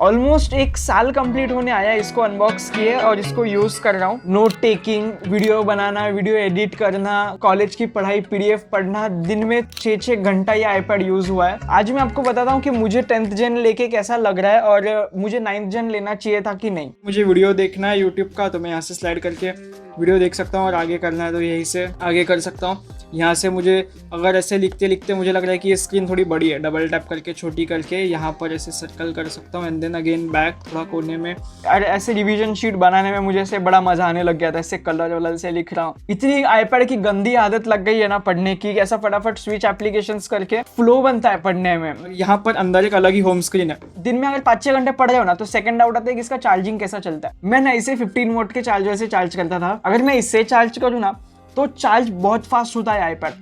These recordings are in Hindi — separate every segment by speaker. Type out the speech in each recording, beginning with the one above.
Speaker 1: ऑलमोस्ट 1 साल कंप्लीट होने आया इसको अनबॉक्स किए और इसको यूज कर रहा हूँ। नोट टेकिंग, वीडियो बनाना, वीडियो एडिट करना, कॉलेज की पढ़ाई, पीडीएफ पढ़ना, दिन में 6-6 घंटा ये आईपैड यूज हुआ है। आज मैं आपको बताता हूँ कि मुझे 10th जेन लेके कैसा लग रहा है और मुझे 9th जेन लेना चाहिए था कि नहीं। मुझे वीडियो देखना है यूट्यूब का तो मैं यहाँ से स्लाइड करके वीडियो देख सकता हूँ और आगे करना है तो यहीं से आगे कर सकता हूँ। यहाँ से मुझे अगर ऐसे लिखते लिखते मुझे लग रहा है कि ये स्क्रीन थोड़ी बड़ी है, डबल टैप करके छोटी करके यहाँ पर ऐसे सर्कल कर सकता हूँ एंड देन अगेन बैक थोड़ा कोने में। और ऐसे रिवीजन शीट बनाने में मुझे ऐसे बड़ा मजा आने लग गया था, ऐसे कलर वलर से लिख रहा हूँ। इतनी आईपैड की गंदी आदत लग गई है ना पढ़ने की, ऐसा फटाफट स्विच एप्लीकेशंस करके फ्लो बनता है पढ़ने में। यहाँ पर अंदर एक अलग ही होम स्क्रीन है। दिन में अगर 5-6 घंटे पढ़ रहे हो ना तो सेकंड डाउट आता है कि इसका चार्जिंग कैसा चलता है। मैं ना इसे 15 वोल्ट के चार्जर से चार्ज करता था। अगर मैं इससे चार्ज करूँ ना तो चार्ज बहुत फास्ट होता है आईपैड,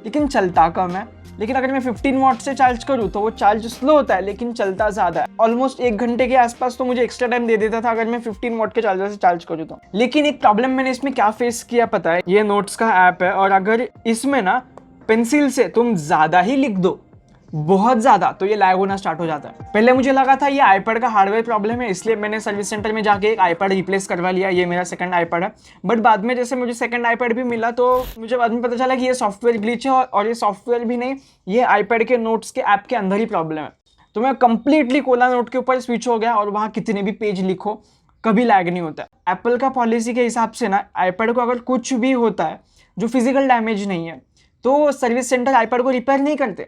Speaker 1: लेकिन चलता कम है। लेकिन अगर मैं 15 वॉट से चार्ज करूँ तो वो चार्ज स्लो होता है लेकिन चलता ज़्यादा है। ऑलमोस्ट 1 घंटे के आसपास तो मुझे एक्स्ट्रा टाइम दे देता था अगर मैं 15 वॉट के चार्जर से चार्ज करूँ तो। लेकिन एक प्रॉब्लम मैंने इसमें क्या फेस किया पता है, ये नोट्स का ऐप है और अगर इसमें ना पेंसिल से तुम ज़्यादा ही लिख दो, बहुत ज़्यादा, तो ये लैग होना स्टार्ट हो जाता है। पहले मुझे लगा था ये आईपैड का हार्डवेयर प्रॉब्लम है, इसलिए मैंने सर्विस सेंटर में जाके एक आईपैड रिप्लेस करवा लिया। ये मेरा सेकंड आईपैड है। बट बाद में जैसे मुझे सेकंड आईपैड भी मिला तो मुझे बाद में पता चला कि ये सॉफ्टवेयर ग्लिच है और ये सॉफ्टवेयर भी नहीं, ये आईपैड के नोट्स के ऐप के अंदर ही प्रॉब्लम है। तो मैं कंप्लीटली कोला नोट के ऊपर स्विच हो गया और वहाँ कितने भी पेज लिखो कभी लैग नहीं होता। एप्पल का पॉलिसी के हिसाब से ना आईपैड को अगर कुछ भी होता है जो फिजिकल डैमेज नहीं है तो सर्विस सेंटर आईपैड को रिपेयर नहीं करते,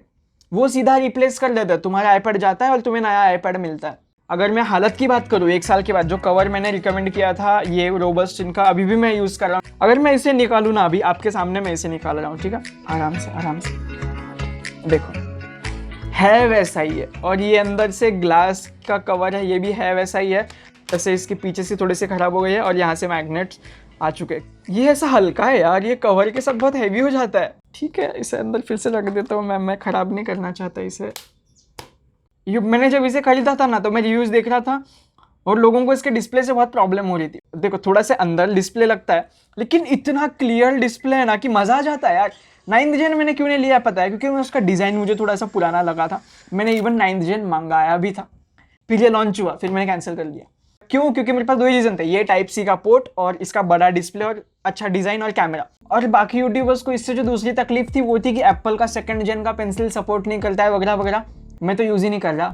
Speaker 1: वो सीधा रिप्लेस कर देता है। तुम्हारा आईपैड जाता है और तुम्हें नया आईपैड मिलता है। अगर मैं हालत की बात करूँ 1 साल के बाद, जो कवर मैंने रिकमेंड किया था ये रोबस्ट, इनका अभी भी मैं यूज़ कर रहा हूँ। अगर मैं इसे निकालूँ ना, अभी आपके सामने मैं इसे निकाल रहा हूँ, ठीक है, आराम से देखो है वैसा ही है। और ये अंदर से ग्लास का कवर है, ये भी है वैसा ही है। ऐसे इसके पीछे से थोड़े से ख़राब हो गए हैं और यहाँ से मैग्नेट्स आ चुके हैं। ये ऐसा हल्का है यार, ये कवर के साथ बहुत हैवी हो जाता है। ठीक है, इसे अंदर फिर से रख देता हूँ। मैं ख़राब नहीं करना चाहता इसे। मैंने जब इसे खरीदा था ना तो मैं रिव्यूज़ देख रहा था और लोगों को इसके डिस्प्ले से बहुत प्रॉब्लम हो रही थी। देखो थोड़ा सा अंदर डिस्प्ले लगता है लेकिन इतना क्लियर डिस्प्ले है ना कि मज़ा आ जाता है यार। 9th जेन मैंने क्यों नहीं लिया पता है, क्योंकि उसका डिज़ाइन मुझे थोड़ा सा पुराना लगा था। मैंने इवन 9th जेन मंगाया भी था, फिर ये लॉन्च हुआ, फिर मैंने कैंसिल कर दिया। क्यों? क्योंकि मेरे पास 2 रीज़न थे, ये टाइप सी का पोर्ट और इसका बड़ा डिस्प्ले और अच्छा डिज़ाइन और कैमरा। और बाकी यूट्यूबर्स को इससे जो दूसरी तकलीफ थी वो थी कि एप्पल का 2nd जेन का पेंसिल सपोर्ट नहीं करता है वगैरह वगैरह। मैं तो यूज़ ही नहीं कर रहा,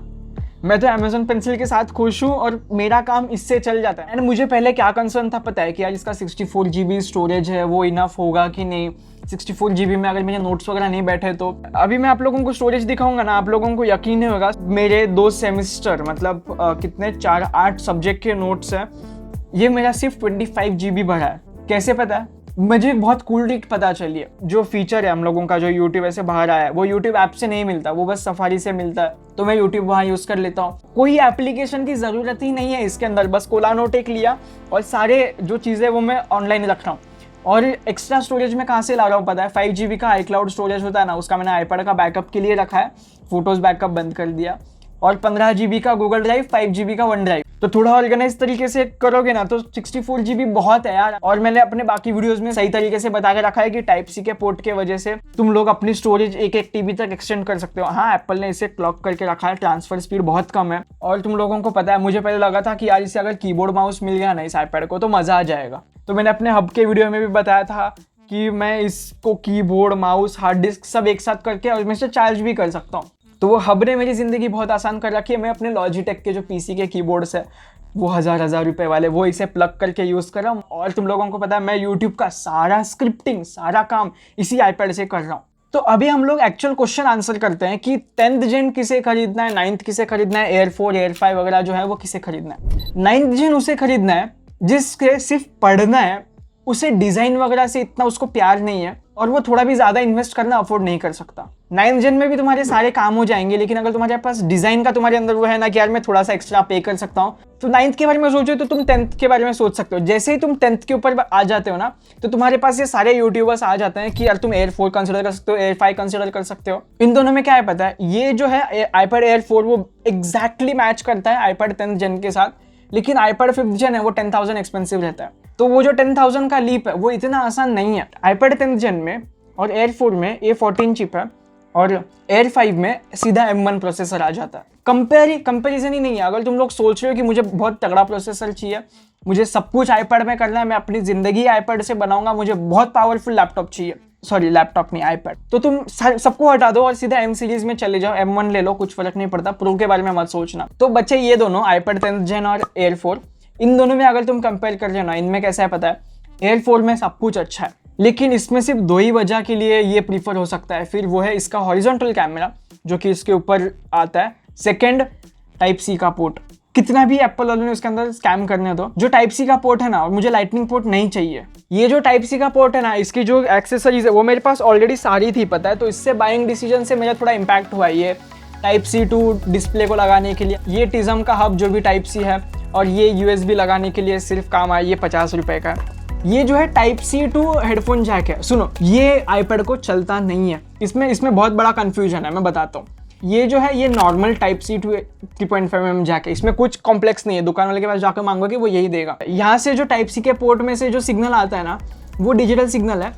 Speaker 1: मैं तो अमेजोन पेंसिल के साथ खुश हूँ और मेरा काम इससे चल जाता है। एंड मुझे पहले क्या कंसर्न था पता है कि यार इसका 64 GB स्टोरेज है, वो इनफ होगा कि नहीं। 64 GB में अगर मेरे नोट्स वगैरह नहीं बैठे तो। अभी मैं आप लोगों को स्टोरेज दिखाऊंगा ना, आप लोगों को यकीन नहीं होगा। मेरे 2 सेमिस्टर मतलब कितने 4-8 सब्जेक्ट के नोट्स हैं, ये मेरा सिर्फ 25 GB भरा है। कैसे पता है? मुझे बहुत कूल ट्रिक पता चली है। जो फीचर है हम लोगों का, जो यूट्यूब ऐसे बाहर आया है, वो यूट्यूब ऐप से नहीं मिलता, वो बस सफारी से मिलता है। तो मैं यूट्यूब वहाँ यूज़ कर लेता हूँ। कोई एप्लीकेशन की ज़रूरत ही नहीं है इसके अंदर, बस कोला नोट एक लिया और सारे जो चीज़ें वो मैं ऑनलाइन रख रहा हूँ। और एक्स्ट्रा स्टोरेज में कहाँ से ला रहा हूँ पता है? 5 GB का iCloud स्टोरेज होता है ना, उसका मैंने आईपैड का बैकअप के लिए रखा है, फोटोज़ बैकअप बंद कर दिया। और 15 GB का गूगल ड्राइव, 5 GB का वन ड्राइव। तो थोड़ा ऑर्गेनाइज तरीके से करोगे ना तो 64 GB बहुत है यार। और मैंने अपने बाकी वीडियोस में सही तरीके से बता के रखा है कि टाइप सी के पोर्ट के वजह से तुम लोग अपनी स्टोरेज 1-1 TB तक एक्सटेंड कर सकते हो। हाँ, एप्पल ने इसे क्लॉक करके रखा है, ट्रांसफर स्पीड बहुत कम है। और तुम लोगों को पता है, मुझे पहले लगा था कि यार इसे अगर कीबोर्ड माउस मिल गया ना इस आईपैड को तो मज़ा आ जाएगा। तो मैंने अपने हब के वीडियो में भी बताया था कि मैं इसको कीबोर्ड, माउस, हार्ड डिस्क सब एक साथ करके और मैं इसे चार्ज भी कर सकता हूँ। तो वो हब ने मेरी ज़िंदगी बहुत आसान कर रखी है। मैं अपने लॉजिटेक के जो पीसी के कीबोर्ड्स है वो 1000 रुपए वाले, वो इसे प्लग करके यूज़ कर रहा हूँ। और तुम लोगों को पता है मैं यूट्यूब का सारा स्क्रिप्टिंग, सारा काम इसी आईपैड से कर रहा हूँ। तो अभी हम लोग एक्चुअल क्वेश्चन आंसर करते हैं कि 10th जेन किसे खरीदना है, 9th किसे खरीदना है, एयर 4, एयर 5 वगैरह जो है वो किसे खरीदना है। 9th जेन उसे खरीदना है जिसके सिर्फ पढ़ना है, उसे डिज़ाइन वगैरह से इतना उसको प्यार नहीं है और वो थोड़ा भी ज़्यादा इन्वेस्ट करना अफोर्ड नहीं कर सकता। 9th जेन में भी तुम्हारे सारे काम हो जाएंगे, लेकिन अगर तुम्हारे पास डिज़ाइन का तुम्हारे अंदर वो है ना कि यार मैं थोड़ा सा एक्स्ट्रा पे कर सकता हूँ, तो 9th के बारे में सोचो तो तुम 10th के बारे में सोच सकते हो। जैसे ही तुम 10th के ऊपर आ जाते हो ना तो तुम्हारे पास ये सारे यूट्यूबर्स आ जाते हैं कि यार तुम एयर 4 कंसिडर कर सकते हो, एयर 5 कंसिडर कर सकते हो। इन दोनों में क्या है पता है, ये जो है आईपैड एयर 4 वो एग्जैक्टली मैच करता है आईपैड 10th जेन के साथ, लेकिन आईपैड 5th जेन है वो 10,000 एक्सपेंसिव रहता है। तो वो जो 10,000 का लीप है वो इतना आसान नहीं है। आईपैड 10th जेन में और एयर 4 में A14 चिप है और Air 5 में सीधा M1 प्रोसेसर आ जाता है। कंपैरिजन ही नहीं है। अगर तुम लोग सोच रहे हो कि मुझे बहुत तगड़ा प्रोसेसर चाहिए, मुझे सब कुछ आईपैड में करना है, मैं अपनी ज़िंदगी आईपैड से बनाऊंगा, मुझे बहुत पावरफुल लैपटॉप चाहिए, सॉरी लैपटॉप नहीं आईपैड, तो तुम सबको हटा दो और सीधा M सीरीज में चले जाओ, M1 ले लो, कुछ फर्क नहीं पड़ता, प्रो के बारे में मत सोचना। तो बच्चे ये दोनों iPad 10th Gen और Air 4, इन दोनों में अगर तुम कंपेयर कर लेना, इनमें कैसा है पता है, Air 4 में सब कुछ अच्छा है, लेकिन इसमें सिर्फ दो ही वजह के लिए ये प्रीफर हो सकता है। फिर वो है इसका हॉरिजॉन्टल कैमरा जो कि इसके ऊपर आता है, सेकंड टाइप सी का पोर्ट। कितना भी एप्पल वालों ने उसके अंदर स्कैम करने दो, जो टाइप सी का पोर्ट है ना, और मुझे लाइटनिंग पोर्ट नहीं चाहिए। ये जो टाइप सी का पोर्ट है ना, इसकी जो एक्सेसरीज है वो मेरे पास ऑलरेडी सारी थी पता है, तो इससे बाइंग डिसीजन से मेरा थोड़ा इम्पैक्ट हुआ। ये टाइप सी टू डिस्प्ले को लगाने के लिए, ये टिज्म का हब जो भी टाइप सी है, और ये USB लगाने के लिए सिर्फ काम आया, ये 50 रुपये का। ये जो है type C to headphone jack है, सुनो ये आईपैड को चलता नहीं है। इसमें बहुत बड़ा कंफ्यूजन है, मैं बताता हूँ। ये जो है ये normal type C to 3.5mm jack है, इसमें कुछ कॉम्प्लेक्स नहीं है, दुकान वाले के पास जाकर मांगोगे वो यही देगा। यहाँ से जो टाइप सी के पोर्ट में से जो सिग्नल आता है ना, वो डिजिटल सिग्नल है,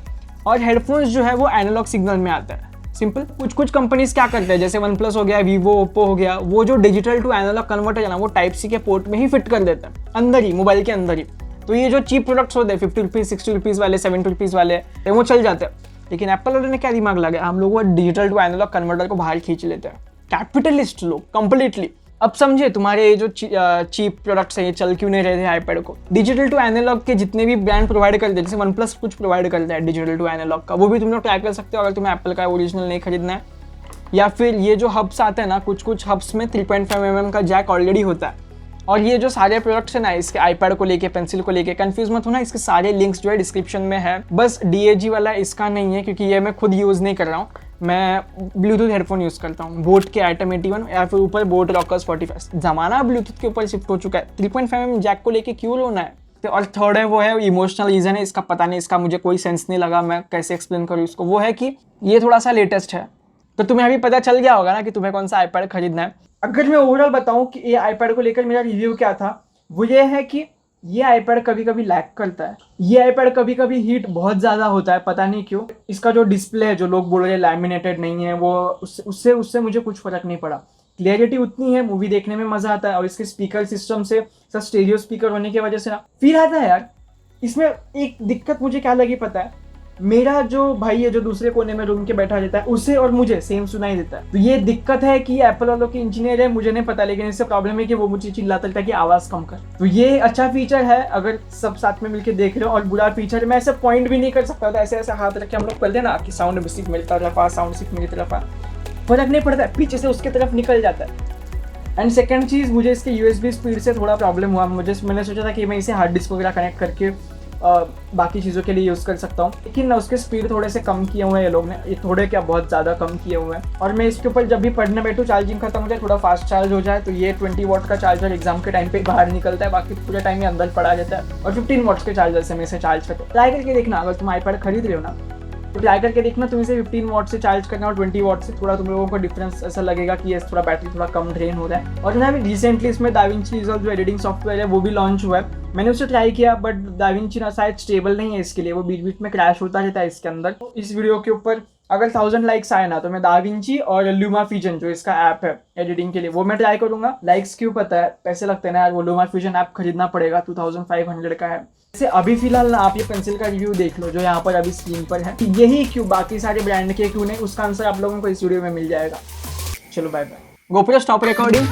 Speaker 1: और हेडफोन्स जो है वो एनालॉग सिग्नल में आता है। सिंपल। कुछ कंपनीज क्या करते हैं, जैसे OnePlus हो गया, Vivo, Oppo हो गया, वो जो डिजिटल टू एनालॉग कन्वर्टर है ना, वो टाइप सी के पोर्ट में ही फिट कर देते हैं, अंदर ही, मोबाइल के अंदर ही। तो ये जो चीप प्रोडक्ट्स होते हैं 50 रुपीज़ 60 रुपीज़ वाले 70 रुपीज़ वाले, वो चल जाते हैं। लेकिन एप्पल वालों ने क्या दिमाग लगाया, हम लोग वो डिजिटल टू एनालॉग कन्वर्टर को बाहर खींच लेते हैं। कैपिटलिस्ट लोग कंप्लीटली। अब समझे तुम्हारे ये जो चीप प्रोडक्ट्स हैं ये चल क्यों नहीं रहे थे आईपैड को। डिजिटल टू एनालॉग के जितने भी ब्रांड प्रोवाइड करते हैं, जैसे OnePlus कुछ प्रोवाइड करता है डिजिटल टू एनालॉग का, वो भी तुम लोग ट्राई कर सकते हो अगर तुम्हें एप्पल का ओरिजिनल नहीं खरीदना है। या फिर ये जो हब्स आते हैं ना, कुछ हब्स में 3.5mm का जैक ऑलरेडी होता है। और ये जो सारे प्रोडक्ट्स है ना, इसके आईपैड को लेके, पेंसिल को लेके, कंफ्यूज मत होना, इसके सारे लिंक्स जो है डिस्क्रिप्शन में है। बस DAG वाला इसका नहीं है, क्योंकि ये मैं खुद यूज़ नहीं कर रहा हूँ, मैं ब्लूटूथ हेडफोन यूज़ करता हूँ, बोट के Atom 81 या फिर ऊपर बोट रॉकर्स 45। ज़माना ब्लूटूथ के ऊपर शिफ्ट हो चुका है, 3.5mm जैक को लेके क्यों रोना है। और थर्ड है वो है इमोशनल रीज़न है, इसका पता नहीं, इसका मुझे कोई सेंस नहीं लगा, मैं कैसे एक्सप्लेन करूँ इसको। वो है कि ये थोड़ा सा लेटेस्ट है, तो तुम्हें अभी पता चल गया होगा ना कि तुम्हें कौन सा आईपैड खरीदना है। अगर मैं ओवरऑल बताऊं कि ये आईपैड को लेकर मेरा रिव्यू क्या था, वो ये है कि ये आईपैड कभी कभी लैग करता है, ये आईपैड कभी कभी हीट बहुत ज़्यादा होता है, पता नहीं क्यों। इसका जो डिस्प्ले है, जो लोग बोल रहे हैं लैमिनेटेड नहीं है, वो उससे मुझे कुछ फर्क नहीं पड़ा। क्लियरिटी उतनी है, मूवी देखने में मज़ा आता है, और इसके स्पीकर सिस्टम से सब स्टेरियो स्पीकर होने की वजह से ना फील आता है यार। इसमें एक दिक्कत मुझे क्या लगी पता है, मेरा जो भाई है जो दूसरे कोने में रूम के बैठा रहता है, उसे और मुझे सेम सुनाई देता है। तो ये दिक्कत है कि एप्पल वालों के इंजीनियर है, मुझे नहीं पता, लेकिन इससे प्रॉब्लम है कि वो मुझे चिल्लाता रहता है कि आवाज़ कम कर। तो ये अच्छा फीचर है अगर सब साथ में मिलकर देख रहे हो, और बुरा फीचर मैं ऐसे पॉइंट भी नहीं कर सकता था, ऐसे हाथ रख के हम लोग करते हैं ना कि साउंड सिर्फ मेरी तरफ आ, साउंड सिर्फ मेरी तरफ आ, फर्क नहीं पड़ता है, पीछे से उसके तरफ निकल जाता है। एंड सेकेंड चीज़, मुझे इसके USB स्पीड से थोड़ा प्रॉब्लम हुआ। मैंने सोचा था कि मैं इसे हार्ड डिस्क वगैरह कनेक्ट करके बाकी चीज़ों के लिए यूज़ कर सकता हूँ, लेकिन उसके स्पीड थोड़े से कम किए हुए हैं ये लोग ने, ये थोड़े क्या बहुत ज़्यादा कम किए हुए हैं। और मैं इसके ऊपर जब भी पढ़ने बैठूँ, चार्जिंग खत्म हो जाए, थोड़ा फास्ट चार्ज हो जाए, तो ये 20 वाट का चार्जर एग्जाम के टाइम पे बाहर निकलता है, बाकी पूरे टाइम ये अंदर पड़ा रहता है। और 15 वाट्स के चार्जर से मैं इसे चार्ज करता हूँ। ट्राई करके देखना, अगर तुम आईपैड खरीद रहे हो ना, तो ट्राई करके देखना, तुम इसे 15 वाट से चार्ज करना और 20 वाट से, थोड़ा तुम लोगों को डिफरेंस ऐसा लगेगा कि ये थोड़ा बैटरी थोड़ा कम ड्रेन हो रहा है। और ना रिसेंटली इसमें दाविंची रिजॉल्व जो एडिटिंग सॉफ्टवेयर है वो भी लॉन्च हुआ है, मैंने उसे ट्राई किया, बट दाविंची ना शायद स्टेबल नहीं है इसके लिए, वो बीच बीच में क्रैश होता रहता है इसके अंदर। तो इस वीडियो के ऊपर अगर 1000 लाइक्स आए ना, तो मैं दाविंची और LumaFusion जो इसका ऐप है एडिटिंग के लिए, वो मैं ट्राई करूंगा। लाइक्स क्यों पता है, पैसे लगते हैं ना यार, वो LumaFusion ऐप खरीदना पड़ेगा, 2500 का है। जैसे अभी फिलहाल ना आप ये पेंसिल का रिव्यू देख लो जो यहाँ पर अभी स्क्रीन पर है, यही क्यों, बाकी सारे ब्रांड के क्यों नहीं, उसका आंसर आप लोगों को इस वीडियो में मिल जाएगा। चलो bye bye. GoPro stop recording.